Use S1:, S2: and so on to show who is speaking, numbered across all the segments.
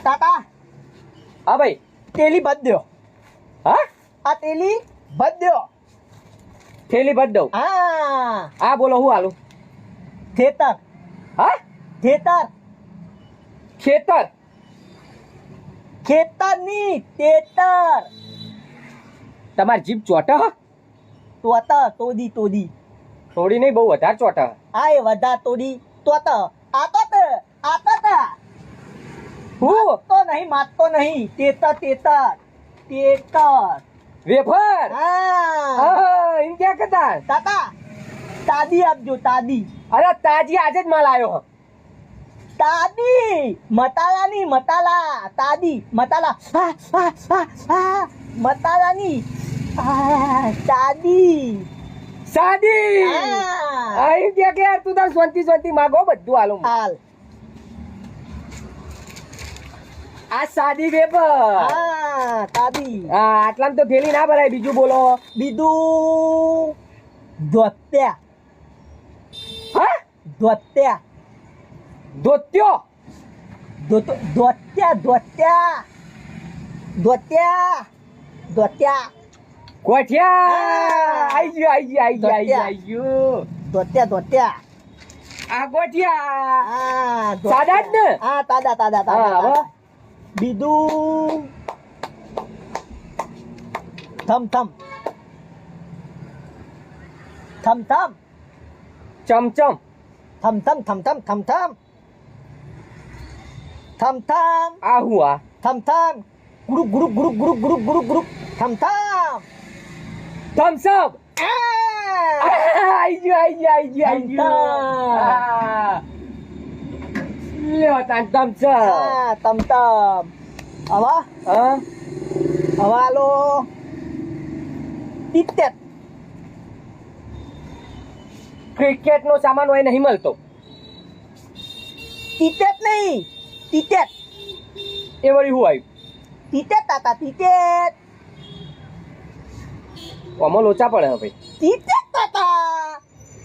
S1: તાતા
S2: હા ભાઈ.
S1: તેલી બદ દ્યો.
S2: હા
S1: આ તેલી બદ દ્યો.
S2: થેલી ભર દઉં.
S1: હા
S2: હા બોલો હું હાલું.
S1: ખેતર
S2: હા
S1: ખેતર
S2: ખેતર.
S1: ખેતર ની તેતર
S2: તમારી જીભ ચોટા હ?
S1: તોત તોડી તોડી
S2: થોડી નહીં, બહુ વધારે ચોટા.
S1: આ એ વધા તોડી તોત આતત આતત
S2: હું
S1: તો નહીં માતતો નહીં તેતર તેતર તેતર
S2: વેફર.
S1: હા
S2: હા એમ ક્યાં કરતા.
S1: તાતા તાદી આપજો તાદી
S2: અરે તાજી આજે જ માલ આવ્યો.
S1: તાદી મતાલાની મતાલા તાદી મતાલા મતાલાની તાદી
S2: સાદી.
S1: હા.
S2: એમ ક્યાં કે યાર તું તાર શાંતિ માગો બધું હાલું.
S1: હાલ
S2: આ સાદી વેફર.
S1: હા તાદી
S2: હા આટલામાં તો થેલી ના ભરાય. બીજું બોલો.
S1: બીજું ધોત્યા
S2: હા
S1: ધોત્યા
S2: ધોત્યો.
S1: ધોત્યા ધોત્યા ધોત્યા ધોત્યા
S2: કોઠિયા.
S1: હા.
S2: આઈ ગયું.
S1: ધોત્યા ધોત્યા
S2: આ કોઠિયા.
S1: હા
S2: સાદા જ ને?
S1: હા તાદા તાદા
S2: હા,
S1: તાદા
S2: હવે?
S1: બીજું થમ થમ થમ થમ
S2: ચમચમ.
S1: થમ થમ થમ થમ થમ થમ થમ થમ
S2: આ હું આ
S1: થમ થમ ગુરુક ગુરુક ગુરુક ગુરુક ગુરુક ગુરુક ગુરુક થમ થમ
S2: થમ્સઅપ.
S1: આ
S2: આઈ ગયું.
S1: થમ્સઅપ.
S2: હા. લ્યો તાન થમ્સઅપ.
S1: તમ તમ હવે
S2: હા
S1: હવે આલો તિત્તેર
S2: ક્રિકેટ નો સામાન હોય નહીં મળતો.
S1: તિત્તેર નહીં તિત્તેર
S2: એ વળી હું આવ્યું.
S1: તિત્તેર તાતા તિત્તેર
S2: આમાં લોચા પડે હવે.
S1: તિત્તેર તાતા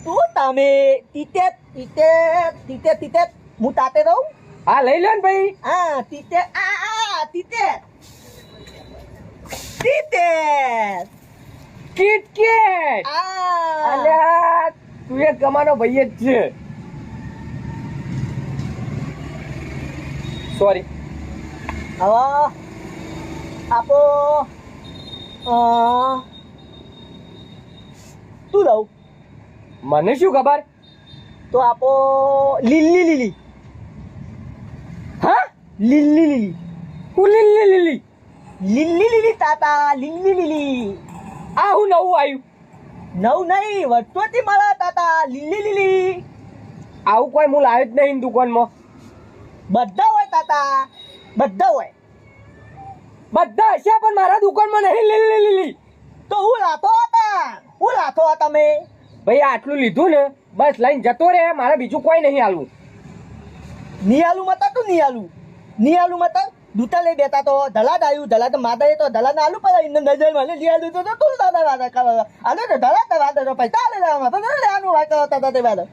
S1: તું તમે તિત્તેર તિત્તેર તિત્તેર તિત્તેર હું તાતે રહું
S2: હા લઈ લો ને ભાઈ.
S1: હા તિત્તેર તિત્તેર તિત્તેર
S2: કિટકેટ.
S1: આ
S2: અલ્યા તું એક ગમાનો ભાઈ જ છે. સોરી.
S1: હવે આપો તું લઉં
S2: મને શું ખબર.
S1: તો આપો લીલી લીલી
S2: હા
S1: લીલી લીલી
S2: હું લીલી લીલી.
S1: લીલી લીલી તાતા લીલી લીલી
S2: આ હું નવું આવ્યું.
S1: નવ નહીં વર્ષોથી મળે તાતા લીલી લીલી
S2: આવું કોઈ હું લાવ્યો જ નહીં દુકાનમાં.
S1: બધા હોય તાતા બધા હોય
S2: બધા હશે પણ મારા દુકાનમાં નહીં લીલી લીલી.
S1: તો હું લાતો હતા હું લાતો હતા તમે
S2: ભાઈ આટલું લીધું ને બસ લઈને જતો રહે. મારે બીજું કોઈ નહીં હાલવું.
S1: નિયાલું મતા તું નિયાલું મતા દૂતા લઈ બેતા તો ધલાદ આવ્યું ધલાદ માદા તો ધલાદ આલુ પર ઇન્ન નજર મને નિયાલું તો તું દાદા વાદા કરવા આલો તો ધલાદ વાદા તો પૈસા લે લેવામાં તો લેવાનું વાત કરતા તે વાદા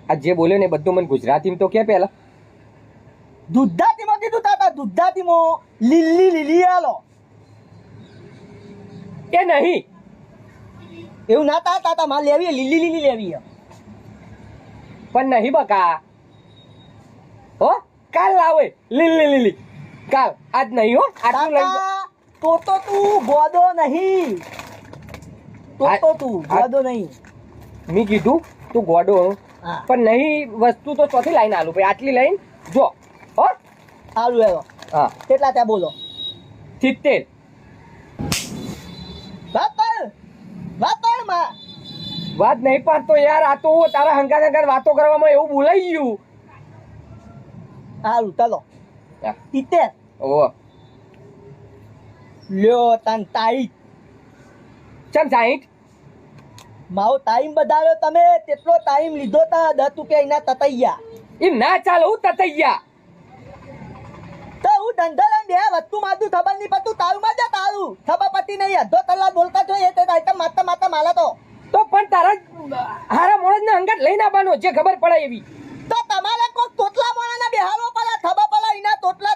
S2: આ જે બોલ્યો ને એ બધું મને ગુજરાતીમાં તો કે પહેલા.
S1: દુધાતીમાં કીધું તાતા દુધાતીમાં લીલી લીલી આલો
S2: એ નહીં.
S1: એવું ના તાતા માલ લેવી લીલી લીલી લેવી
S2: પણ નહીં બકા. હો કાલ લાવે લીલી લીલી. કાલ આજ નહીં હો. આટલું લઈ જાઓ.
S1: તો તું ગોદો નહીં તો તું ગોદો નહીં
S2: મેં કીધું તું ગોડો
S1: હા
S2: પણ નહીં વસ્તુ તો ચોથી લાઈન આલું ભાઈ. આટલી લાઈન જો. હો
S1: આલુ આવ્યો
S2: હા
S1: કેટલા ત્યાં બોલો
S2: 70.
S1: વાપર માં
S2: વાત નહીં પાડતો યાર. આ તો તારા હંકાર વાતો કરવામાં એવું બોલાઈ ગયું.
S1: હાલું ચાલો 70
S2: ઓહો
S1: લ્યો તન ટાઈટ
S2: ચમ 60.
S1: મારો ટાઈમ બધાડ્યો તમે તેટલો ટાઈમ લીધો તા 10 રૂપિયા એના તતૈયા
S2: એમ ના ચાલે હું તતૈયા.
S1: તો હું ધંધા બે વસ્તુ મારું ખબર નહીં પડતું તારું માં જા તારું ખબર પડતી નહીં અડધો કલાક બોલતા છો એ આઈટમ માતા માલા તો
S2: પણ તારા હારા મોણસ ને અંગત લઈને આવવાનો જે ખબર પડે એવી.
S1: તો તમારે કોઈ તોતલા મોણાના બેહારો પડે ખબર પડે એના તોતલા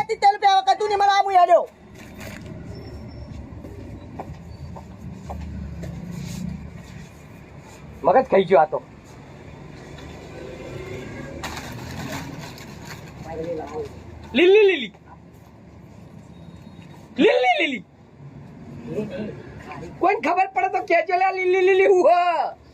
S1: 70 રૂપિયા વખત તું ને મને આમું યાડ્યો
S2: મગજ ખાઈ ગયો આ તો લીલી લીલી લીલી લીલી કોઈ ખબર પડે તો કેજો લે લીલી લીલી હું